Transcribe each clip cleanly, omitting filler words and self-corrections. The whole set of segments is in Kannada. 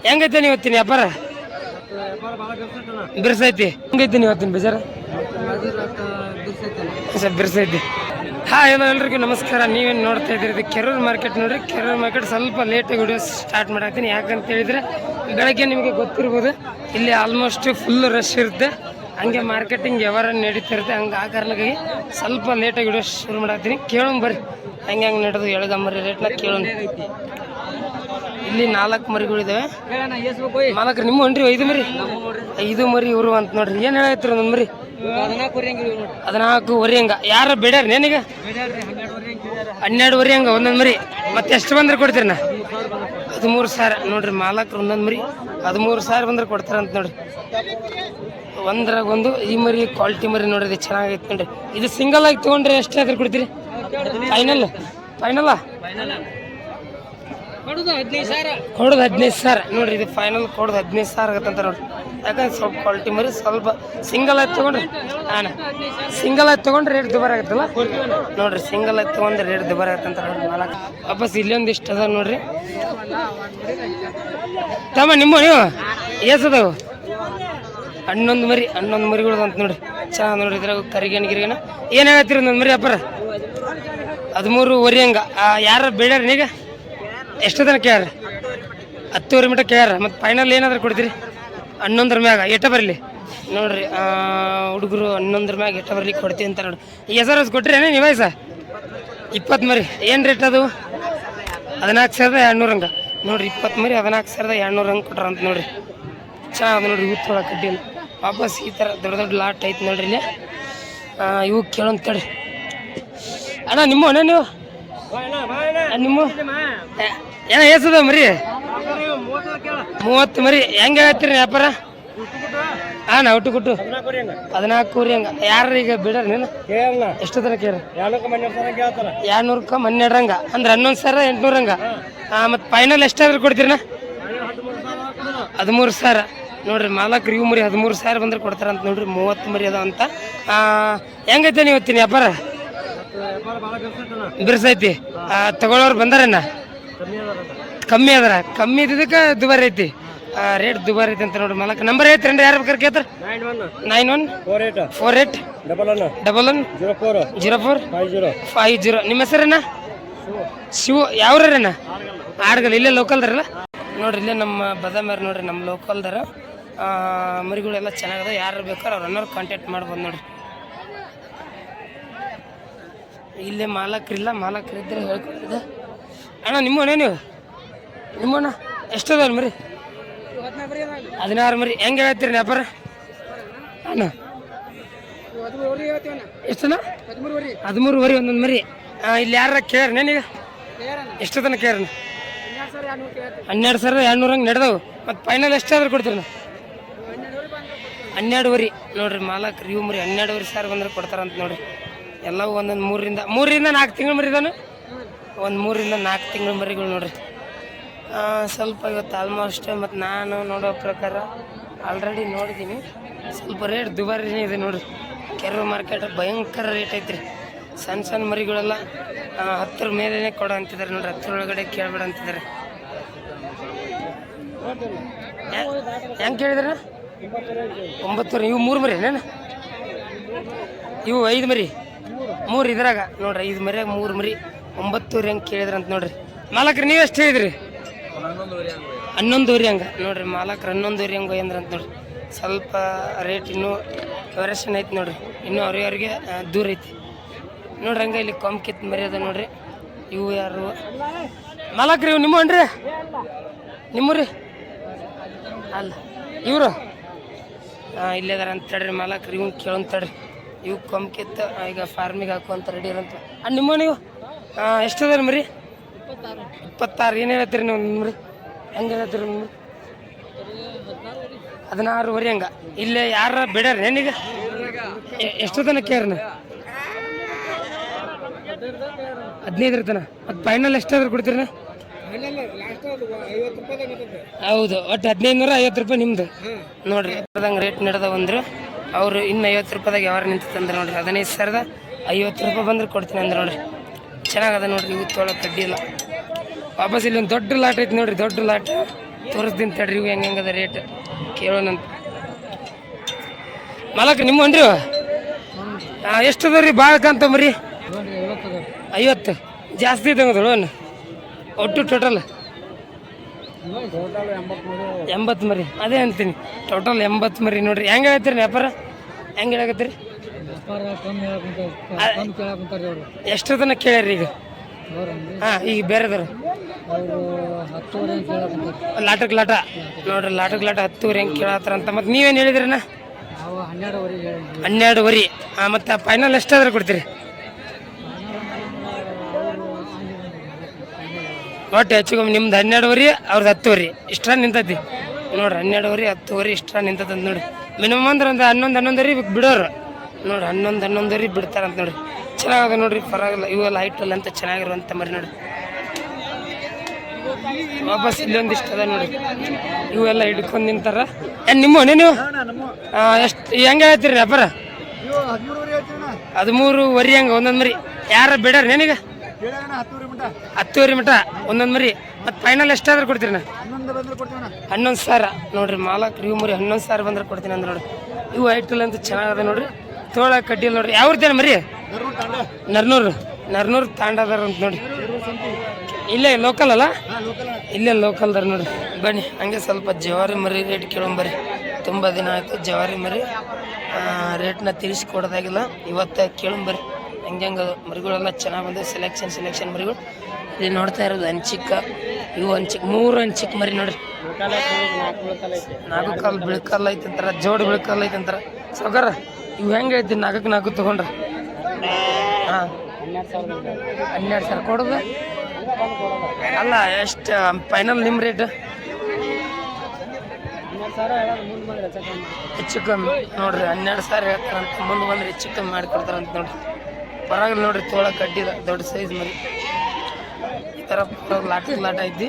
ಹೆಂಗೈತೆ ನೀವು ಇವತ್ತಿನ ವ್ಯಾಪಾರ? ಬಿರ್ಸೈತಿ. ಹೆಂಗೈತೆ ನೀವು ಇವತ್ತಿನ ಬಜಾರ? ಬಿರ್ಸೈತಿ. ಎಲ್ಲ ಎಲ್ರಿಗೂ ನಮಸ್ಕಾರ. ನೀವೇನು ನೋಡ್ತಾ ಇದ್ದೀರಿ? ಇದು ಕೆರೂರು ಮಾರ್ಕೆಟ್ ನೋಡ್ರಿ. ಕೆರೂರು ಮಾರ್ಕೆಟ್ ಸ್ವಲ್ಪ ಲೇಟಾಗಿ ವಿಡಿಯೋ ಸ್ಟಾರ್ಟ್ ಮಾಡಾಕ್ತೀನಿ. ಯಾಕಂತ ಹೇಳಿದ್ರೆ ಬೆಳಗ್ಗೆ ನಿಮಗೆ ಗೊತ್ತಿರ್ಬೋದು ಇಲ್ಲಿ ಆಲ್ಮೋಸ್ಟ್ ಫುಲ್ ರಶ್ ಇರುತ್ತೆ. ಹಂಗೆ ಮಾರ್ಕೆಟಿಂಗ್ ವ್ಯವಹಾರ ನಡೀತಾ ಇರುತ್ತೆ. ಹಂಗೆ ಆ ಕಾರಣಕ್ಕಾಗಿ ಸ್ವಲ್ಪ ಲೇಟಾಗಿ ವಿಡಿಯೋ ಶುರು ಮಾಡಾಕ್ತೀನಿ. ಕೇಳೋಣ ಬರ್ರಿ ಹೆಂಗೆ ನಡೆದು ಎಳಗಮ್ಮರಿ ರೇಟ್ನ ಕೇಳೋಣ. ಇಲ್ಲಿ 4 ಮರಿಗಳಿದ್ದಾವೆ. ಮಾಲಕ್ರು ನಿಮ್ಮ ಹೊಂಡ್ರಿ 5 ಮರಿ? 5 ಮರಿ ಇವರು ಅಂತ ನೋಡ್ರಿ. ಏನು ಹೇಳತ್ತೀರ ಒಂದು ಮರಿ? 14 ಹಂಗ. ಯಾರು ಬೇಡ್ಯಾರ ನೇನೀಗ? 12 ಹಂಗ ಒಂದೊಂದು ಮರಿ. ಮತ್ತೆ ಎಷ್ಟು ಬಂದ್ರೆ ಕೊಡ್ತೀರಣ್ಣ? 13,000 ನೋಡ್ರಿ. ಮಾಲಕ್ರು ಒಂದೊಂದು ಮರಿ 13,000 ಬಂದ್ರೆ ಕೊಡ್ತಾರಂತ ನೋಡ್ರಿ. ಒಂದ್ರಾಗ ಒಂದು ಈ ಮರಿ ಕ್ವಾಲಿಟಿ ಮರಿ ನೋಡ್ರಿ. ಇದು ಚೆನ್ನಾಗೈತೆ ನೋಡ್ರಿ. ಇದು ಸಿಂಗಲ್ ಆಗಿ ತೊಗೊಂಡ್ರೆ ಎಷ್ಟು ಆದ್ರೆ ಕೊಡ್ತೀರಿ? ಫೈನಲ್ ಕೊಡೋದು 15,000 ನೋಡ್ರಿ. ಇದು ಫೈನಲ್ ಕೊಡೋದು 15,000 ಆಗತ್ತಂತ ನೋಡ್ರಿ. ಯಾಕಂದ್ರೆ ಸ್ವಲ್ಪ ಕ್ವಾಲಿಟಿ ಮರಿ ಸ್ವಲ್ಪ ಸಿಂಗಲ್ ಆಗಿ ತೊಗೊಂಡ್ರಿ ಸಿಂಗಲ್ ಆಗಿ ತೊಗೊಂಡ್ರೆ ರೇಟ್ ದುಬಾರಿ ಆಗುತ್ತಲ್ಲ ನೋಡ್ರಿ. ಸಿಂಗಲ್ ಆಗಿ ತೊಗೊಂಡ್ರೆ ರೇಟ್ ದುಬಾರಿ ಆಗತ್ತಂತ ನೋಡ್ರಿ. ವಾಪಸ್ ಇಲ್ಲೊಂದು ಇಷ್ಟು ಅದ ನೋಡ್ರಿ. ತಮ್ಮ ನಿಮ್ಮ ನೀವು ಏಸದವು 11 ಮರಿಗಳು ಅಂತ ನೋಡ್ರಿ. ಚೆನ್ನಾಗಿ ನೋಡ್ರಿ. ಇದ್ರಾಗ ಕರಿಗೇನ ಏನು ಹೇಳತ್ತೀರಿ ಒಂದೊಂದು ಮರಿ ವ್ಯಾಪಾರ? 13 ಹಂಗ. ಯಾರು ಬೇಡ್ಯಾರ ನೀಗ? ಎಷ್ಟು ತನಕ ಕೇಳ್ಯಾರ? 10 ಮೀಟರ್ ಕೇಳ್ಯಾರ. ಮತ್ತು ಫೈನಲ್ ಏನಾದ್ರು ಕೊಡ್ತೀರಿ? 11 ಮ್ಯಾಗ ಎಟ್ಟ ಬರಲಿ ನೋಡ್ರಿ. ಹುಡುಗರು 11 ಮ್ಯಾಗ ಎಟ್ಟ ಬರ್ಲಿಕ್ಕೆ ಕೊಡ್ತೀವಿ ಅಂತ ನೋಡಿ. ಈ ಹೆಸರು ಕೊಟ್ರಿ ಏನೇ ನೀವೇ ಸರ್? 20 ಮರಿ ಏನು ರೇಟ್ ಅದು? 14,200 ಹಂಗೆ ನೋಡ್ರಿ. 20 ಮರಿ 14,200 ಹಂಗೆ ಕೊಟ್ರ ಅಂತ ನೋಡ್ರಿ. ಚೆನ್ನಾಗಿ ನೋಡ್ರಿ. ಇವು ತೊಗೊಳ ಕಡ್ಡಿನ ವಾಪಸ್ ಈ ಥರ ದೊಡ್ಡ ಲಾಟ್ ಐತೆ ನೋಡ್ರಿ. ಇಲ್ಲಿ ಇವು ಕೇಳೋಂತೇಳಿ ಅಣ್ಣ ನಿಮ್ಮ ಅಣ್ಣ ನೀವು ನಿಮ್ಮ ಏನೋ ಏಸದ ಮರಿ? 30 ಮರಿ. ಹೆಂಗೆ ಹೇಳ್ತೀರಿ ವ್ಯಾಪಾರ? ಔಟು ಕೊಟ್ಟು 14 ಹಂಗ. ಯಾರು ಈಗ ಬಿಡ್ರಿ ನೀನು? ಎಷ್ಟು ತನಕ ಕೇಳಿ? 200ಕ್ಕೆ 12 ಹಂಗ ಅಂದ್ರೆ 11,800 ಹಂಗ. ಮತ್ತು ಫೈನಲ್ ಎಷ್ಟಾದ್ರೂ ಕೊಡ್ತೀರಣ್ಣ? 13,000 ನೋಡ್ರಿ. ಮಾಲಕ್ರು ಇವು ಮರಿ 13,000 ಬಂದ್ರೆ ಕೊಡ್ತಾರಂತ ನೋಡ್ರಿ. 30 ಮರಿ ಅದ ಅಂತ. ಹೆಂಗೈತೆ ನೀವು ಇವತ್ತಿನ ವ್ಯಾಪಾರ? ಬಿರ್ಸೈತಿ. ತಗೊಳ್ಳೋರು ಬಂದಾರಣ್ಣ? ಕಮ್ಮಿ ಅದರ. ಕಮ್ಮಿ ಇದ್ದಕ್ಕೆ ದುಬಾರಿ ಐತಿ. ರೇಟ್ ದುಬಾರಿ ಐತಿ ಅಂತ ನೋಡ್ರಿ. ಮಾಲಕ್ ನಂಬರ್ ಐತ್ರಿ ಯಾರು ಬೇಕಾದ್ರೆ ಕೇಳ್ತಾರ? 9148110450. ನಿಮ್ಮ ಹೆಸರಣ್ಣ? ಶಿವು. ಯಾವ್ರಣ್ಣ? ಆಡ್ಗಲ್. ಇಲ್ಲೇ ಲೋಕಲ್ದಾರಲ್ಲ ನೋಡ್ರಿ. ಇಲ್ಲೇ ನಮ್ಮ ಬದಾಮ್ಯಾರ ನೋಡ್ರಿ. ನಮ್ಮ ಲೋಕಲ್ದಾರ ಮರಿಗಳೆಲ್ಲ ಚೆನ್ನಾಗದ. ಯಾರು ಬೇಕಾದ್ರೆ ಅವ್ರನ್ನ ಕಾಂಟ್ಯಾಕ್ಟ್ ಮಾಡ್ಬೋದು ನೋಡ್ರಿ. ಇಲ್ಲೇ ಮಾಲಕ್ರಿಲ್ಲ. ಮಾಲಕ್ರಿದ್ರೆ ಹೇಳ್ಕೊಟ್ಟಿದ್ದೆ ಅಣ್ಣ. ನಿಮ್ಮಣ್ಣ ನೀವು? ನಿಮ್ಮಣ್ಣ ಎಷ್ಟದ ಮರಿ? 16 ಮರಿ. ಹೆಂಗೆ ಹೇಳ್ತೀರಿ ವ್ಯಾಪಾರ ಅಣ್ಣ? ಎಷ್ಟನ? 13 ಮರಿ ಒಂದೊಂದು ಮರಿ. ಇಲ್ಲಿ ಯಾರ ಕೇಳ್ರಿ ನೇನೀಗ? ಎಷ್ಟು ತನಕ ಕೇಳ್ರಿ? 12,200 ಹಂಗೆ ನಡೆದವು. ಮತ್ತು ಫೈನಲ್ ಎಷ್ಟಾದ್ರೂ ಕೊಡ್ತೀರಿ? 12 ಮರಿ ನೋಡ್ರಿ. ಮಾಲಕ್ರು ಇವು ಮರಿ 12,000 ಬಂದ್ರೆ ಕೊಡ್ತಾರಂತ ನೋಡ್ರಿ. ಎಲ್ಲವೂ ಒಂದೊಂದು 3ರಿಂದ 4 ತಿಂಗಳು ಮರಿ ಇದಾನು. ಒಂದು 3ರಿಂದ 4 ತಿಂಗಳು ಮರಿಗಳು ನೋಡ್ರಿ. ಸ್ವಲ್ಪ ಇವತ್ತು ಆಲ್ಮೋಸ್ಟ್ ಮತ್ತು ನಾನು ನೋಡೋ ಪ್ರಕಾರ ಆಲ್ರೆಡಿ ನೋಡಿದ್ದೀನಿ. ಸ್ವಲ್ಪ ರೇಟ್ ದುಬಾರಿನೇ ಇದೆ ನೋಡ್ರಿ. ಕೆರೂರು ಮಾರ್ಕೆಟ್ ಭಯಂಕರ ರೇಟ್ ಐತ್ರಿ. ಸಣ್ಣ ಮರಿಗಳೆಲ್ಲ 10 ಮೇಲೇ ಕೊಡೋ ಅಂತಿದ್ದಾರೆ ನೋಡ್ರಿ. 10 ಒಳಗಡೆ ಕೇಳಬೇಡ ಅಂತಿದ್ದಾರೆ. ಹೆಂಗೆ ಕೇಳಿದ್ರೆ? 9. ಇವು 3 ಮರಿ ಏನೇನು? ಇವು 5 ಮರಿ 3 ಇದ್ರಾಗ ನೋಡ್ರಿ. 5 ಮರಿಯಾಗ 3 ಮರಿ 9 ಹೆಂಗೆ ಕೇಳಿದ್ರಂತ ನೋಡ್ರಿ. ಮಾಲಕ್ರು ನೀವು ಎಷ್ಟು ಹೇಳಿದ್ರಿ? 11 ಹಂಗೆ ನೋಡ್ರಿ. ಮಾಲಕ್ರು 11 ಹಂಗೆ ಅಂದ್ರಂತ ನೋಡ್ರಿ. ಸ್ವಲ್ಪ ರೇಟ್ ಇನ್ನೂ ವೇರಿಯೇಷನ್ ಐತಿ ನೋಡ್ರಿ. ಇನ್ನೂ ಅವ್ರಿಗೆ ದೂರ ಐತಿ ನೋಡ್ರಿ. ಹಂಗೆ ಇಲ್ಲಿ ಕೊಂಕಿತ್ ಮರಿ ಅದ ನೋಡ್ರಿ. ಇವು ಯಾರು ಮಾಲಕ್ರು? ಇವು ನಿಮ್ಮನ್ರಿ? ನಿಮ್ಮೂರಿ ಅಲ್ಲ ಇವರು? ಇಲ್ಲೇ ಅದಾರ ಅಂತ ತಡ್ರಿ. ಮಾಲಕ್ರು ಇವ್ನು ಕೇಳೋಂತಡ್ರಿ. ಇವು ಕೊಂಕಿತ್ತು ಈಗ ಫಾರ್ಮಿಗೆ ಹಾಕುವಂತ ರೆಡಿ ಇರಂತ. ನಿಮ್ಮ ನೀವು ಎಷ್ಟದ ಮರಿ? 26. ಏನು ಹೇಳ್ತೀರಿ ನೀವು ಮರಿ? ಹೆಂಗೆ ಹೇಳ್ತೀರಿ ನಿಮ್ಗೆ? 16 ಹಂಗೆ. ಇಲ್ಲೇ ಯಾರ ಬೇಡ್ಯಾರ ಏನೀಗ? ಎಷ್ಟು ತನಕ ಕೇರ್ನ? 15 ತನ. ಮತ್ತು ಫೈನಲ್ ಎಷ್ಟಾದ್ರೂ ಕೊಡ್ತೀರಣ್ಣ? ಹೌದು. ಒಟ್ಟು 1550 ರೂಪಾಯಿ ನಿಮ್ದು ನೋಡ್ರಿ. ಅದಂಗೆ ರೇಟ್ ನಡೆದ ಬಂದ್ರು ಅವರು. ಇನ್ನು 50 ರೂಪಾಯಿದಾಗ ಯಾರು ನಿಂತಂದ್ರೆ ನೋಡ್ರಿ. 15,050 ರೂಪಾಯಿ ಬಂದ್ರೆ ಕೊಡ್ತೀನಿ ಅಂದ್ರೆ ನೋಡ್ರಿ. ಚೆನ್ನಾಗದ ನೋಡ್ರಿ. ಇವು ತೊಗೊಳಕ್ಕೆ ಕಡ್ಡಿ ಇಲ್ಲ. ವಾಪಸ್ ಇಲ್ಲಿ ಒಂದು ದೊಡ್ಡ ಲಾಟ್ ಐತಿ ನೋಡ್ರಿ. ದೊಡ್ಡ ಲಾಟ್ ತೋರಿಸ್ತೀನಿ ತಡ್ರಿ ಇವು ಹೆಂಗದ ರೇಟ್ ಕೇಳೋಣಂತ. ಮಾಲಕ್ ನಿಮ್ಮ ಅನ್ರಿ ಎಷ್ಟು ಅದ ರೀ ಭಾಳ ಕಾಂತಂಬ್ರಿ? 50 ಜಾಸ್ತಿ ಇದ್ದಂಗೆ ಲೋನ್ ಒಟ್ಟು ಟೋಟಲ್ 80 ಮರಿ. ಅದೇ ಅಂತೀನಿ ಟೋಟಲ್ 80 ಮರಿ ನೋಡ್ರಿ. ಹೆಂಗೆ ಹೇಳ್ತೀರಿ ವ್ಯಾಪಾರ? ಹೆಂಗೆ ಹೇಳಕತ್ತೀರಿ? ಎಷ್ಟು ತನಕ ಕೇಳ್ಯಾರ ಈಗ? ಹಾಂ ಈಗ ಬೇರೆದವ್ರು ಲಾಟಕ್ಕೆ ಲಾಟ ನೋಡ್ರಿ, ಲಾಟಕ್ಕೆ ಲಾಟ 10 ಹೆಂಗೆ ಕೇಳತ್ತಾರ ಅಂತ. ಮತ್ತು ನೀವೇನು ಹೇಳಿದ್ರಣ್ಣ? 12 ಹಾಂ. ಮತ್ತು ಫೈನಲ್ ಎಷ್ಟಾದ್ರೆ ಕೊಡ್ತೀರಿ? ಒಟ್ಟು ಹೆಚ್ಚಿಗೊಮ್ಮೆ ನಿಮ್ದು 12 ಅವ್ರದ್ದು 10 ಇಷ್ಟ ನಿಂತೈತಿ ನೋಡ್ರಿ. 12 10 ಇಷ್ಟ ನಿಂತದಂತ ನೋಡಿ. ಮಿನಿಮಮ್ ಅಂದ್ರೆ ಒಂದು 11 ಬಿಡೋರು ನೋಡ್ರಿ. 11 ಬಿಡ್ತಾರಂತ ನೋಡ್ರಿ. ಚೆನ್ನಾಗದ ನೋಡ್ರಿ, ಪರವಾಗಿಲ್ಲ. ಇವೆಲ್ಲ ಹೈಟಲ್ಲ ಅಂತ ಚೆನ್ನಾಗಿರುವಂಥ ಮರಿ ನೋಡಿ. ವಾಪಸ್ ಇಲ್ಲೊಂದಿಷ್ಟು ಅದ ನೋಡ್ರಿ. ಇವೆಲ್ಲ ಹಿಡ್ಕೊಂಡು ನಿಂತಾರ. ಏನು ನಿಮ್ಮ ನೀವು ಎಷ್ಟು ಹೆಂಗೆ ಹೇಳ್ತೀರಿ ವ್ಯಾಪಾರ? 13 ಹಂಗೆ ಒಂದೊಂದು ಮರಿ. ಯಾರ ಬಿಡಾರ ನನಗೆ 10 ಮಟ ಒಂದೊಂದು ಮರಿ. ಮತ್ತು ಫೈನಲ್ ಎಷ್ಟಾದ್ರೂ ಕೊಡ್ತೀರಿ? 11,000 ನೋಡ್ರಿ. ಮಾಲಕ್ ಇವು ಮರಿ 11,000 ಬಂದ್ರೆ ಕೊಡ್ತೀನಿ ಅಂದ್ರೆ ನೋಡ್ರಿ. ಇವು ಹೈಟಲ್ಲ ಅಂತ ಚೆನ್ನಾಗದ ನೋಡ್ರಿ. ತೋಳ ಕಡ್ಡಿಲ್ಲ ನೋಡ್ರಿ. ಯಾವ್ದೇನ ಮರಿ? ನರ್ನೂರು ತಾಂಡದಾರ ಅಂತ ನೋಡಿ. ಇಲ್ಲೇ ಲೋಕಲ್ ಅಲ್ಲ? ಇಲ್ಲೇ ಲೋಕಲ್ದಾರ ನೋಡ್ರಿ. ಬನ್ನಿ ಹಂಗೆ ಸ್ವಲ್ಪ ಜವಾರಿ ಮರಿ ರೇಟ್ ಕೇಳೋಂಬರಿ. ತುಂಬ ದಿನ ಆಯಿತು ಜವಾರಿ ಮರಿ ರೇಟ್ನ ತಿಳಿಸ್ಕೊಡೋದಾಗಿಲ್ಲ. ಇವತ್ತು ಕೇಳೋಂಬರಿ ಹೆಂಗೆ ಮರಿಗಳೆಲ್ಲ ಚೆನ್ನಾಗಿ ಬಂದವು. ಸೆಲೆಕ್ಷನ್ ಮರಿಗಳು ಇಲ್ಲಿ ನೋಡ್ತಾ ಇರೋದು ಹಂಚಿಕ್ಕ. ಇವು ಹಂಚಿಕ್ 3 ಹಂಚಿಕ್ ಮರಿ ನೋಡ್ರಿ. 4 ಕಾಲು ಬಿಳ್ಕಲ್ಲ ಐತೆ ಅಂತಾರ, ಜೋಡಿ ಬಿಳ್ಕಲ್ಲ ಐತೆ ಅಂತಾರ. ಸೌಕರ ಇವು ಹೆಂಗೆ ಐತಿ? 4 ತೊಗೊಂಡ್ರೆ ಹಾಂ 12,000 ಕೊಡೋದು ಅಲ್ಲ. ಎಷ್ಟು ಫೈನಲ್ ನಿಮ್ಮ ರೇಟ್? ಹೆಚ್ಚು ಕಮ್ಮಿ ನೋಡ್ರಿ. 12,000 ಹೇಳ್ತಾರಂತ. ಮುಂದೆ ಬಂದ್ರೆ ಹೆಚ್ಚು ಕಮ್ಮಿ ಮಾಡಿಕೊಡ್ತಾರಂತ ನೋಡ್ರಿ. ಪರವಾಗಿಲ್ಲ ನೋಡ್ರಿ. ತೋಳ ಕಡ್ಡಿದ ದೊಡ್ಡ ಸೈಜ್ ಮರಿ. ಈ ಥರ ಲಾಟ ಐತಿ.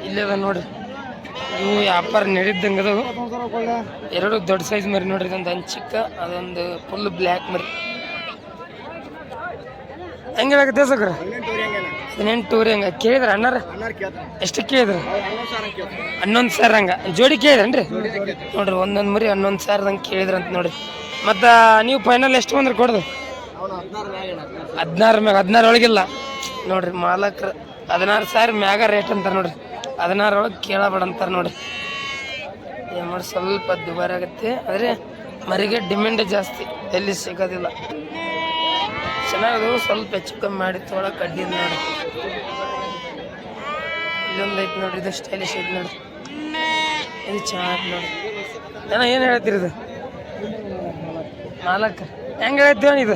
ಇಲ್ಲದ ನೋಡ್ರಿ. ಇವು ವ್ಯಾಪಾರ ನಡೀದಂಗೆ ಅದಾವು. 2 ದೊಡ್ಡ ಸೈಜ್ ಮರಿ ನೋಡ್ರಿ. ಇದೊಂದು ಹಂಚಿಕ್ಕ, ಅದೊಂದು ಫುಲ್ ಬ್ಲ್ಯಾಕ್ ಮರಿ. ಹೆಂಗೆ ಹೇಳಕತ್ತೆ ಸಕ್ರ? 18 ಹಂಗೆ ಕೇಳಿದ್ರ ಅಣ್ಣಾರ? ಎಷ್ಟು ಕೇಳಿದ್ರು? 11,000 ಹಂಗೆ ಜೋಡಿ ಕೇಳಿದ್ರೇನ್ರಿ? ನೋಡ್ರಿ ಒಂದೊಂದು ಮರಿ 11,000 ಹಂಗೆ ಕೇಳಿದ್ರಂತ ನೋಡ್ರಿ. ಮತ್ತು ನೀವು ಫೈನಲ್ ಎಷ್ಟು ಬಂದ್ರೆ ಕೊಡೋದು? 16 ಮ್ಯಾಗ 16 ಒಳಗಿಲ್ಲ ನೋಡ್ರಿ. ಮಾಲಕ್ರು 16,000 ಮ್ಯಾಗ ರೇಟ್ ಅಂತಾರೆ ನೋಡ್ರಿ. 16 ಒಳಗೆ ಕೇಳಬೇಡ ಅಂತಾರೆ ನೋಡ್ರಿ. ಏನು ಮಾಡಿ ಸ್ವಲ್ಪ ದುಬಾರಿ ಆಗುತ್ತೆ. ಆದರೆ ಮರಿಗೆ ಡಿಮ್ಯಾಂಡ್ ಜಾಸ್ತಿ, ಎಲ್ಲಿ ಸಿಗೋದಿಲ್ಲ. ಚೆನ್ನಾಗದು. ಸ್ವಲ್ಪ ಹೆಚ್ಚು ಕಮ್ಮಿ ಮಾಡಿ ತೊಗೊಳಕ್ಕೆ ಅಡ್ಡಿ ನೋಡಿ. ಇಲ್ಲೊಂದು ಐತೆ ನೋಡ್ರಿ. ಇದು ಸ್ಟೈಲಿಶ್ ಐತೆ ನೋಡ್ರಿ. ಇದು ಚೆನ್ನಾಗಿ ನೋಡಿ. ಏನು ಹೇಳ್ತೀರಿ ಇದು? ಮಾಲಕ್ ಹೆಂಗೆ ಹೇಳ್ತೀವ ಇದು?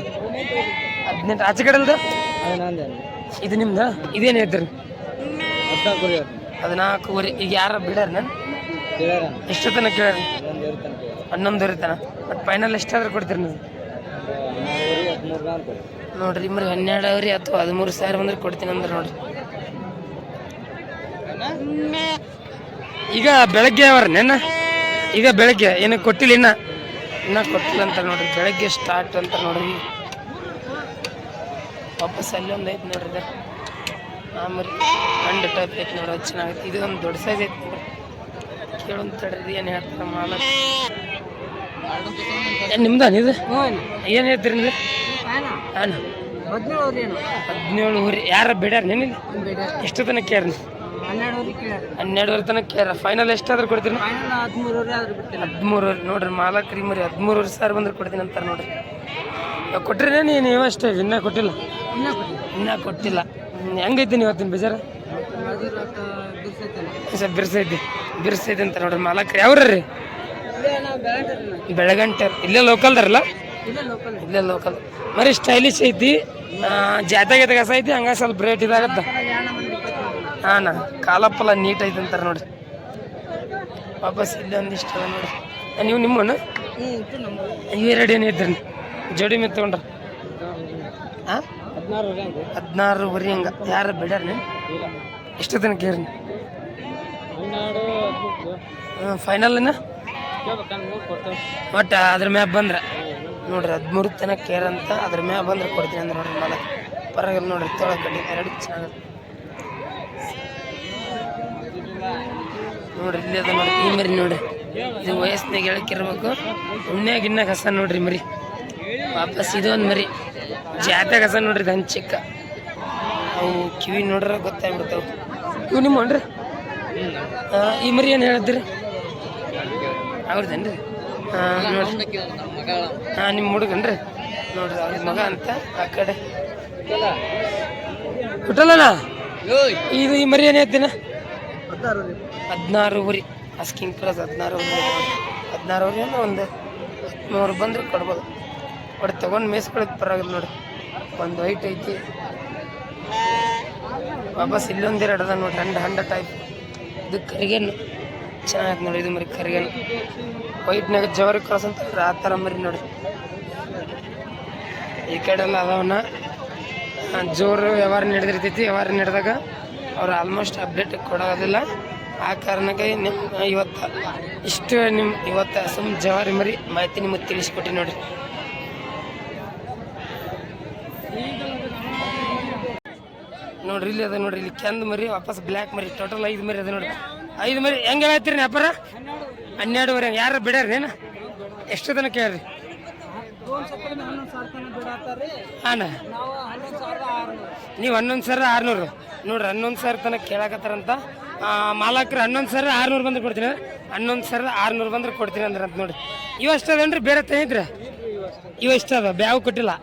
18 ಆಚೆ ಕಡೆಲ್ದು ಇದು ನಿಮ್ದು? ಇದೇನು ಹೇಳ್ತೀರಿ? 14 ಈಗ ಯಾರ ಬಿಡಾರ? ನಾನು ಎಷ್ಟು ತನಕ ಕೇಳ್ರಿ? 11 ತನಕ. ಬಟ್ ಫೈನಲ್ ಎಷ್ಟಾದ್ರೂ ಕೊಡ್ತೀರಿ ನೀವು? ನೋಡ್ರಿ ಮರಿ 12 ಅಥವಾ 13,000 ಬಂದ್ರೆ ಕೊಡ್ತೀನಿ ಅಂದ್ರೆ ನೋಡ್ರಿ. ಈಗ ಬೆಳಗ್ಗೆ ಅವ್ರ ನೆನ್ನ ಈಗ ಬೆಳಗ್ಗೆ ಏನು ಕೊಟ್ಟಿಲ್ಲ, ಇನ್ನೂ ಕೊಟ್ಟಿಲ್ಲ ಅಂತ ನೋಡ್ರಿ. ಬೆಳಗ್ಗೆ ಸ್ಟಾರ್ಟ್ ಅಂತ ನೋಡ್ರಿ. ವಾಪಸ್ ಅಲ್ಲಿ ಒಂದು ಐತೆ ನೋಡ್ರಿ. ಇದು ಆಮೇಲೆ ಹಂಡ್ ಟೈಪ್ ಐತೆ ನೋಡ್ರಿ. ಅದು ಚೆನ್ನಾಗೈತೆ. ಇದು ಒಂದು ದೊಡ್ಡ ಸೈಜ್ ಐತೆ ನೋಡ್ರಿ. ಕೇಳೊಂದು ತಡ್ರಿ ಏನು ಹೇಳ್ತಾರೆ ಮಾಲಕ್. ಏನು ನಿಮ್ದಾನ ಇದು? ಏನು ಹೇಳ್ತೀರಿ ನೀವು? ಹಾಂ 17 ಯಾರ ಬಿಡ್ಯಾರ ನೀನಿಲ್ಲ? ಎಷ್ಟು ತನಕ ಕೇಳ್ರಿ? 12 ತನಕ ಕೇಳ. ಫೈನಲ್ ಎಷ್ಟಾದ್ರೂ ಕೊಡ್ತೀನಿ? 13 ನೋಡ್ರಿ. ಮಾಲಕ್ರಿ ಮರಿ 13,000 ಬಂದ್ರೆ ಕೊಡ್ತೀನಿ ಅಂತಾರೆ ನೋಡ್ರಿ. ಕೊಟ್ರಿ ನೀವು ಅಷ್ಟೇ? ಇನ್ನೂ ಕೊಟ್ಟಿಲ್ಲ? ಇನ್ನೂ ಕೊಟ್ಟಿಲ್ಲ. ಹೆಂಗೈತಿ ಇವತ್ತಿನ ಬೇಜಾರ? ಸ್ವಲ್ಪ ಬಿರ್ಸೈತಿ ಅಂತ ನೋಡ್ರಿ. ಮಾಲಕ್ರಿ ಯಾವ್ರಿ? ಬೆಳಗಂಟೆ. ಇಲ್ಲೇ ಲೋಕಲ್ದಾರಲ್ಲ? ಇಲ್ಲೇ ಲೋಕಲ್ ಮರಿ. ಸ್ಟೈಲಿಶ್ ಐತಿ. ಜಾತ್ಯಾಗ ಕಸ ಐತಿ. ಹಂಗ ಸ್ವಲ್ಪ ರೇಟ್ ಇದಾಗತ್ತ. ಹಾಂ ಕಾಲಪ್ಪಲ್ಲ ನೀಟ್ ಐತೆ ಅಂತಾರೆ ನೋಡ್ರಿ. ವಾಪಸ್ ಇಲ್ಲೇ ಒಂದಿಷ್ಟು ಅದ ನೋಡ್ರಿ. ನೀವು ನಿಮ್ಮನ್ನು ಇವೇ ರೆಡಿ ಏನು ಐತ್ರಿ? ಜೋಡಿ ಮೇಲೆ ತೊಗೊಂಡ್ರ? ಹಾಂ 16 ಹಂಗೆ. ಯಾರು ಬಿಡ್ಯಾರ ನೀವು? ಎಷ್ಟು ತನಕ ಕೇಳ್ರಿ? ಫೈನಲ್ನ ಒಟ್ಟು ಅದ್ರ ಮ್ಯಾಗ ಬಂದ್ರೆ ನೋಡ್ರಿ 13 ತನಕ ಕೇರ್ ಅಂತ. ಅದ್ರ ಮ್ಯಾಗ ಬಂದ್ರೆ ಕೊಡ್ತೀನಿ ಅಂದ್ರೆ ನೋಡ್ರಿ ಮಾಲಕ್. ಪರವಾಗಿಲ್ಲ ನೋಡ್ರಿ, ತೊಳಕಡ್ಡಿ ಎರಡು ಚೆನ್ನಾಗದ ನೋಡ್ರಿ. ಇಲ್ಲಿ ಅದ ನೋಡ್ರಿ ಈ ಮರಿ ನೋಡ್ರಿ, ಇದು ವಯಸ್ಸಿನಾಗ ಹೇಳಕ್ಕಿರ್ಬೇಕು. ಉಣ್ಣ್ಯಾಗ ಇನ್ನಾಗ ಹಸ ನೋಡ್ರಿ ಮರಿ. ವಾಪಸ್ ಇದೊಂದು ಮರಿ ಜಾತ್ಯಾಗ ಹಸ ನೋಡ್ರಿ, ಗಂಜ್ ಚಿಕ್ಕ. ಅವು ಕಿವಿ ನೋಡ್ರೆ ಗೊತ್ತಾಗ್ಬಿಡ್ತಾವೆ. ಇವು ನಿಮ್ಮ ನೋಡ್ರಿ. ಈ ಮರಿ ಏನು ಹೇಳಿದ್ರಿ? ಅವ್ರದ್ದೇನ್ರಿ? ನೋಡ್ರಿ, ನಿಮ್ಮ ಹುಡುಗನ್ರಿ ನೋಡ್ರಿ, ಅವ್ರ ಮಗ ಅಂತ. ಆ ಕಡೆ ಬಿಟ್ಟಲ್ಲ ಇದು. ಈ ಮರಿ ಏನು ಹೇಳ್ತೀನ? 16 ಊರಿ ಅಸ್ಕಿಂಗ್ ಪ್ರೈಸ್ 16 ಊರಿ. 16 ಊರಿ ಅಂದ್ರೆ ಒಂದು 3 ಬಂದ್ರೆ ಕೊಡ್ಬೋದು. ಒಟ್ಟು ತೊಗೊಂಡು ಮೇಯಿಸ್ಕೊಳಕ್ಕೆ ಪರವಾಗಿಲ್ಲ ನೋಡಿ. ಒಂದು ವೈಟ್ ಐತಿ, ವಾಪಸ್ ಇಲ್ಲೊಂದೆರಡು ಅದ ನೋಡಿ, ಹಂಡ ಟೈಪ್. ಇದು ಕರಿಗೇನು ಚೆನ್ನಾಗೈತೆ ನೋಡಿ. ಇದು ಮರಿ ಕರಿಗೇನು ವೈಟ್ನಾಗ ಜವರಿ ಕ್ರಾಸ್ ಅಂತ ಆ ಥರ ಮರಿ ನೋಡಿ. ಈ ಕಡೆ ಎಲ್ಲ ಅದಾವನ್ನ ಜೋರು ವ್ಯವಹಾರ ನಡೆದಿರ್ತೈತಿ. ವ್ಯವಹಾರ ನಡೆದಾಗ ಅವ್ರು ಆಲ್ಮೋಸ್ಟ್ ಅಪ್ಡೇಟ್ ಕೊಡೋದಿಲ್ಲ. ಆ ಕಾರಣಕ್ಕೆ ಇವತ್ತು ಇಷ್ಟು ಇವತ್ತು ಜವಾರಿ ಮರಿ ಮಾಹಿತಿ ನಿಮಗೆ ತಿಳಿಸ್ಕೊಟ್ಟಿ ನೋಡಿರಿ. ನೋಡ್ರಿ ಇಲ್ಲಿ ಅದ ನೋಡ್ರಿ, ಇಲ್ಲಿ ಕೆಂದು ಮರಿ, ವಾಪಸ್ ಬ್ಲ್ಯಾಕ್ ಮರಿ, ಟೋಟಲ್ 5 ಮರಿ ಅದ ನೋಡ್ರಿ. 5 ಮರಿ ಹೆಂಗೆ ಹೇಳ್ತೀರಿ ವ್ಯಾಪಾರ? 12 ಯಾರು ಬಿಡ್ಯಾರ ಏನು? ಎಷ್ಟು ತನಕ ಕೇಳ್ರಿ? ಹಾಂ, ನೀವು 11,600 ನೋಡ್ರಿ. 11,000 ತನಕ ಕೇಳಾಕತ್ತಾರಂತ ಮಾಲಕರು. 11,600 ಬಂದ್ರೆ ಕೊಡ್ತೀನಿ, 11,600 ಬಂದ್ರೆ ಕೊಡ್ತೀನಿ ಅಂದ್ರೆ ಅಂತ ನೋಡಿ. ಇವು ಅಷ್ಟದೇನ್ರಿ? ಬೇರೆ ತಂದಿದ್ರಿ? ಇವು ಇಷ್ಟ ಅದ, ಬ್ಯಾವು ಕೊಟ್ಟಿಲ್ಲ.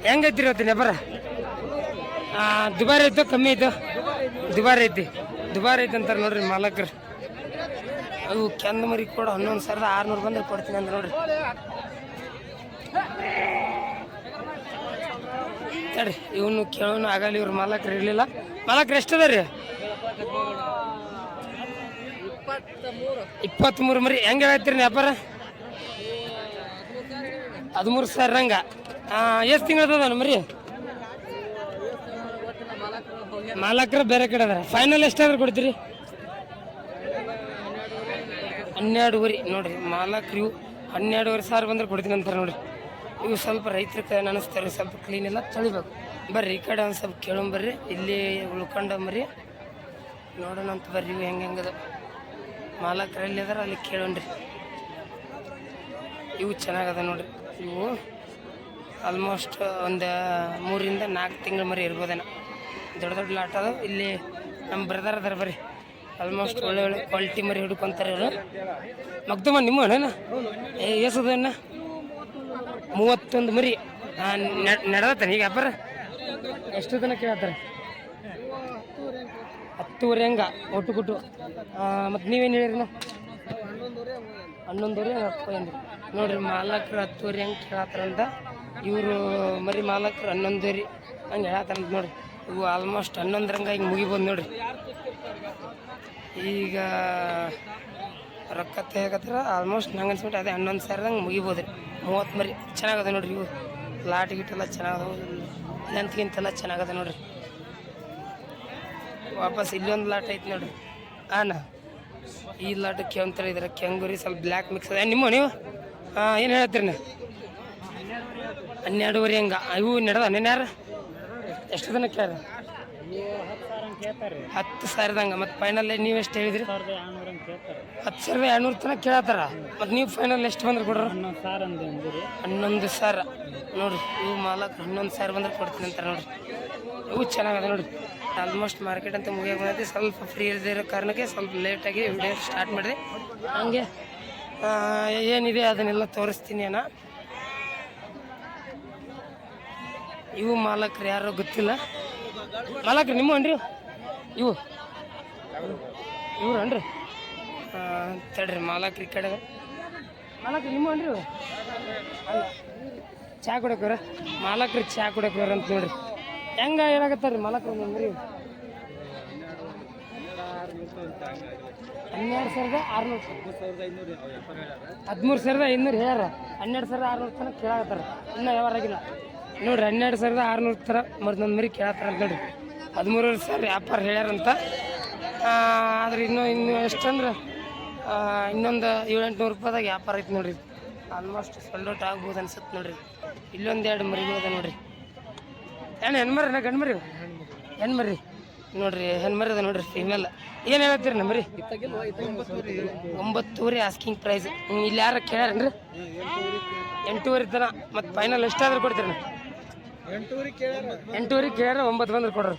ಹೆಂಗೈತಿರಿ ಇವತ್ತಿನ ವ್ಯಾಪಾರ? ದುಬಾರಿ ಐತೋ ಕಮ್ಮಿ ಐತೋ? ದುಬಾರಿ ಐತಿ ಅಂತಾರೆ ನೋಡ್ರಿ ಮಾಲಕರು. ಅವು ಕೆಂದು ಮರಿ ಕೂಡ 11,600 ಬಂದ್ರೆ ಕೊಡ್ತೀನಿ ಅಂದ್ರೆ ನೋಡ್ರಿ. ತಡ್ರಿ, ಇವನು ಕೇಳೋನು ಆಗಲ್ಲ, ಇವ್ರು ಮಾಲಕರು ಇರಲಿಲ್ಲ. ಮಾಲಕರು ಎಷ್ಟದ ರೀ? 23 ಮರಿ. ಹೆಂಗೆ ಹೇಳ್ತೀರಿ ವ್ಯಾಪಾರ? 13,000 ಹಂಗ. ಎಷ್ಟು ತಿಂಗಳದ ಮರಿ? ಮಾಲಕರು ಬೇರೆ ಕಡೆ ಅದಾರ. ಫೈನಲ್ ಎಷ್ಟಾದ್ರೂ ಕೊಡ್ತೀರಿ? 12 ಊರಿ ನೋಡ್ರಿ. ಮಾಲಕರು ಇವು 12,500 ಬಂದ್ರೆ ಕೊಡ್ತೀನಿ ಅಂತಾರೆ ನೋಡ್ರಿ. ಇವು ಸ್ವಲ್ಪ ರೈತರ ಕೈ ಅನಿಸ್ತಾರೆ, ಸ್ವಲ್ಪ ಕ್ಲೀನ್ ಎಲ್ಲ ತೊಳಿಬೇಕು. ಬರ್ರಿ ಈ ಕಡೆ ಒಂದು ಸ್ವಲ್ಪ ಕೇಳೋಂಬರ್ರಿ. ಇಲ್ಲಿ ಉಳ್ಕೊಂಡ ಮರಿ ನೋಡೋಣ ಅಂತ ಬರ್ರಿ. ಇವು ಹೆಂಗದ ಮಾಲಕರು ಎಲ್ಲಿ ಅದಾರ ಅಲ್ಲಿ ಕೇಳೋಣ್ರಿ. ಇವು ಚೆನ್ನಾಗದ ನೋಡ್ರಿ. ಇವು ಆಲ್ಮೋಸ್ಟ್ ಒಂದು 3ರಿಂದ 4 ತಿಂಗಳ ಮರಿ ಇರ್ಬೋದೇನೋ. ದೊಡ್ಡ ಲಾಟ್ ಅದಾವ. ಇಲ್ಲಿ ನಮ್ಮ ಬ್ರದರ್ ಅದಾರ ಬರ್ರಿ. ಆಲ್ಮೋಸ್ಟ್ ಒಳ್ಳೆ ಕ್ವಾಲಿಟಿ ಮರಿ ಹಿಡ್ಕೊಂತಾರೆ ಇವರು. ಮಗ್ದಮ್ಮ ನಿಮ್ಮ ಅಣ್ಣ ಎಸದಣ್ಣ 31 ಮರಿ ನಡೆದತ್ತಾನೆ ಈಗ ವ್ಯಾಪಾರ. ಎಷ್ಟು ತನಕ ಕೇಳ್ತಾರೆ? 10 ಹಂಗ ಒಟ್ಟು ಕೊಟ್ಟು. ಮತ್ತು ನೀವೇನು ಹೇಳಿರಿ? 11 ಅಂದ್ರಿ ನೋಡ್ರಿ. ಮಾಲಕರು 10 ಹಂಗೆ ಕೇಳತ್ತಾರಂತ. ಇವರು ಮರಿ ಮಾಲಕರು 11 ಹಂಗೆ ಹೇಳತ್ತಾರಂತ ನೋಡ್ರಿ. ಇವು ಆಲ್ಮೋಸ್ಟ್ 11 ಹಂಗಾಗಿ ಮುಗಿಬೋದು ನೋಡ್ರಿ. ಈಗ ರೊಕ್ಕ ತೆಗತ್ರ ಆಲ್ಮೋಸ್ಟ್ ನಂಗೆ ಅನ್ಸ್ಬಿಟ್ಟು ಅದೇ 11,000 ಮುಗಿಬೋದು ರೀ. 30 ಮರಿ ಚೆನ್ನಾಗದ ನೋಡ್ರಿ. ಇವು ಲಾಟ್ ಗಿಟ್ಟೆಲ್ಲ ಚೆನ್ನಾಗದ, ಲೆಂತ್ಗಿಂತೆಲ್ಲ ಚೆನ್ನಾಗದ ನೋಡ್ರಿ. ವಾಪಸ್ ಇಲ್ಲೊಂದು ಲಾಟ್ ಐತಿ ನೋಡ್ರಿ. ಈ ಲಾಟಕ್ಕೆ ಒಂಥರ ಇದ್ರೆ ಕೆಂಗುರಿ ಸ್ವಲ್ಪ ಬ್ಲ್ಯಾಕ್ ಮಿಕ್ಸ್ ಅದ. ನಿಮ್ಮ ನೀವು ಏನು ಹೇಳ್ತೀರಿ ನೀವು? 12 ಹಂಗ. ಇವು ನಡೆದ ಯಾರು? ಎಷ್ಟು ತನಕ ಕೇಳ? 10,000 ಹಂಗೆ. ಮತ್ತು ಫೈನಲ್ ನೀವು ಎಷ್ಟು ಹೇಳಿದ್ರಿ? 10,200 ತನಕ ಕೇಳತ್ತಾರ. ಮತ್ತು ನೀವು ಫೈನಲ್ ಎಷ್ಟು ಬಂದ್ರೆ ಕೊಡ್ರಿ? 11,000 ನೋಡ್ರಿ. ಇವು ಮಾಲಕರು 11,000 ಬಂದ್ರೆ ಕೊಡ್ತೀನಿ ಅಂತಾರೆ ನೋಡ್ರಿ. ಇವು ಚೆನ್ನಾಗದ ನೋಡ್ರಿ. ಆಲ್ಮೋಸ್ಟ್ ಮಾರ್ಕೆಟ್ ಅಂತ ಮುಗಿಯೋಕೆ ಬಂದೈತಿ. ಸ್ವಲ್ಪ ಫ್ರೀ ಇರೋ ಕಾರಣಕ್ಕೆ ಸ್ವಲ್ಪ ಲೇಟಾಗಿ ವಿಡಿಯೋ ಸ್ಟಾರ್ಟ್ ಮಾಡಿದೆ. ಹಂಗೆ ಏನಿದೆ ಅದನ್ನೆಲ್ಲ ತೋರಿಸ್ತೀನಿ ಅಣ್ಣ. ಇವು ಮಾಲಕರು ಯಾರೋ ಗೊತ್ತಿಲ್ಲ. ಮಾಲಕರು ನಿಮ್ಮ ಅನ್ರಿ? ಇವ್ರನ್ರಿ? ತಡ್ರಿ ಮಾಲಕರು ಈ ಕಡೆ. ಮಾಲಕರು ನಿಮ್ಮ ಅನ್ರಿ? ಅಲ್ಲ, ಚಹಾ ಕುಡಿಯೋಕ್ರ ಮಾಲಕರು ಚಹಾ ಕುಡಿಯೋಕ್ರ ಅಂತ ನೋಡ್ರಿ. ಹೆಂಗೆ ಹೇಳಕತ್ತಾರ ರೀ ಮಾಲಕರು? ಮರಿ 12,600 13,500 ಹೇಳ್ಯಾರ. 12,600 ತನಕ ಕೇಳಾಕತ್ತಾರ. ಇನ್ನೂ ವ್ಯವಹಾರ ಆಗಿಲ್ಲ ನೋಡ್ರಿ. 12,600 ಥರ ಮತ್ತೊಂದು ಮರಿ ಕೇಳತ್ತಾರ ಅಂತ ನೋಡ್ರಿ. 13,000 ವ್ಯಾಪಾರ ಹೇಳ್ಯಾರಂತ. ಆದ್ರೆ ಇನ್ನೂ ಎಷ್ಟಂದ್ರೆ ಇನ್ನೊಂದು 700-800 ರೂಪಾಯಿದಾಗ ವ್ಯಾಪಾರ ಐತೆ ನೋಡ್ರಿ. ಆಲ್ಮೋಸ್ಟ್ ಸೊಲ್ಡ್ ಔಟ್ ಆಗ್ಬೋದು ಅನ್ಸುತ್ತೆ ನೋಡ್ರಿ. ಇಲ್ಲೊಂದು 2 ಮರಿಗಳು ಅದ ನೋಡ್ರಿ. ಏನು ಹೆಣ್ಮರಿ ಗಂಡ್ಮರಿ ಹೆಣ್ಮರಿ ನೋಡ್ರಿ ಹೆಣ್ಮರಿ ಅದ ನೋಡ್ರಿ ಫೀಮೇಲ್ ಏನು ಹೇಳ್ತೀರಿ ನಮ್ರಿ 9,000 ಆಸ್ಕಿಂಗ್ ಪ್ರೈಸ್. ಇಲ್ಲಿ ಯಾರು ಕೇಳ್ಯಾರೇನ್ರಿ 8,000 ತನ ಮತ್ತು ಫೈನಲ್ ಎಷ್ಟಾದ್ರೂ ಕೊಡ್ತೀರಿ 8,000 ಕೇಳ್ಯಾರ 9 ಬಂದ್ರೆ ಕೊಡ್ರಿ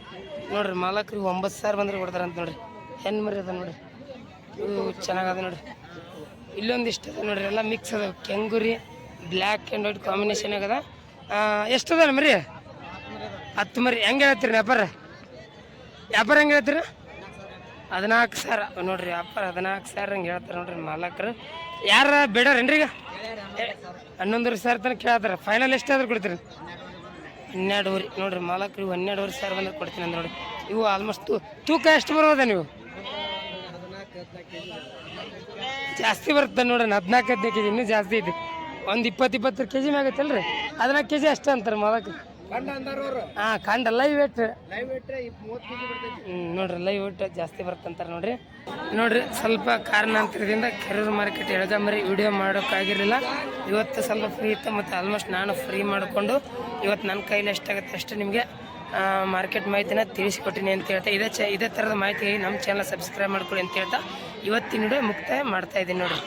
ನೋಡ್ರಿ ಮಾಲಕ್ರಿಗೆ 9,000 ಬಂದ್ರೆ ಕೊಡ್ತಾರಂತ ನೋಡ್ರಿ. ಹೆಣ್ಮರಿ ಅದ ನೋಡ್ರಿ ಇವು ಚೆನ್ನಾಗದ ನೋಡ್ರಿ. ಇಲ್ಲೊಂದಿಷ್ಟು ಅದ ನೋಡ್ರಿ ಎಲ್ಲ ಮಿಕ್ಸ್ ಅದ ಕೆಂಗುರಿ ಬ್ಲ್ಯಾಕ್ ಆ್ಯಂಡ್ ವೈಟ್ ಕಾಂಬಿನೇಷನ್ ಆಗದ. ಎಷ್ಟದ ಮರಿ 10 ಮರಿ ಹೆಂಗೆ ಹೇಳ್ತೀರಿ ವ್ಯಾಪಾರ ಹೆಂಗೆ ಹೇಳ್ತೀರಿ 14,000 ನೋಡ್ರಿ ವ್ಯಾಪಾರ 14,000 ಹಂಗೆ ಹೇಳ್ತಾರೆ ನೋಡ್ರಿ ಮಾಲಕರು. ಯಾರ ಬೇಡಾರೇನ್ರಿ ಈಗ 11,000 ತನಕ ಕೇಳ್ತಾರೆ. ಫೈನಲ್ ಎಷ್ಟಾದ್ರೂ ಕೊಡ್ತೀರಿ 12,000 ನೋಡ್ರಿ ಮಾಲಕರು 12,000 ಬಂದ್ರೆ ಕೊಡ್ತೀನಿ ಅಂತ ನೋಡಿ. ಇವು ಆಲ್ಮೋಸ್ಟ್ ತೂಕ ಎಷ್ಟು ಬರ್ಬೋದ ನೀವು ಜಾಸ್ತಿ ಬರುತ್ತೆ ನೋಡ್ರಿ 14-15 ಕೆಜಿ ಇನ್ನೂ ಜಾಸ್ತಿ ಐತಿ. ಒಂದು 20-20 ಕೆಜಿ ಮ್ಯಾಗ ಐತಲ್ರಿ 14 ಕೆಜಿ ಅಷ್ಟೇ ಅಂತಾರೆ ಮಾಲಕರು. ಹಾಂ ಕಂಡ ಲೈವ್ ವೇಟ್ ನೋಡ್ರಿ ಲೈವ್ ವೇಟ್ ಜಾಸ್ತಿ ಬರ್ತಂತಾರೆ ನೋಡ್ರಿ ಸ್ವಲ್ಪ ಕಾರಣಾಂತರದಿಂದ ಕೆರೂರು ಮಾರ್ಕೆಟ್ ಎಳಗಮರಿ ವಿಡಿಯೋ ಮಾಡೋಕ್ಕಾಗಿರಲಿಲ್ಲ. ಇವತ್ತು ಸ್ವಲ್ಪ ಫ್ರೀ ಇತ್ತು ಮತ್ತು ಆಲ್ಮೋಸ್ಟ್ ನಾನು ಫ್ರೀ ಮಾಡಿಕೊಂಡು ಇವತ್ತು ನನ್ನ ಕೈಲಿ ಎಷ್ಟಾಗುತ್ತೆ ಅಷ್ಟು ನಿಮಗೆ ಮಾರ್ಕೆಟ್ ಮಾಹಿತಿನ ತಿಳಿಸ್ಕೊಟ್ಟಿನಿ ಅಂತ ಹೇಳ್ತಾ ಇದೇ ಥರದ ಮಾಹಿತಿ ನಮ್ಮ ಚಾನಲ್ ಸಬ್ಸ್ಕ್ರೈಬ್ ಮಾಡ್ಕೊಳ್ಳಿ ಅಂತ ಹೇಳ್ತಾ ಇವತ್ತಿನ ವಿಡಿಯೋ ಮುಕ್ತಾಯ ಮಾಡ್ತಾಯಿದ್ದೀನಿ ನೋಡಿರಿ.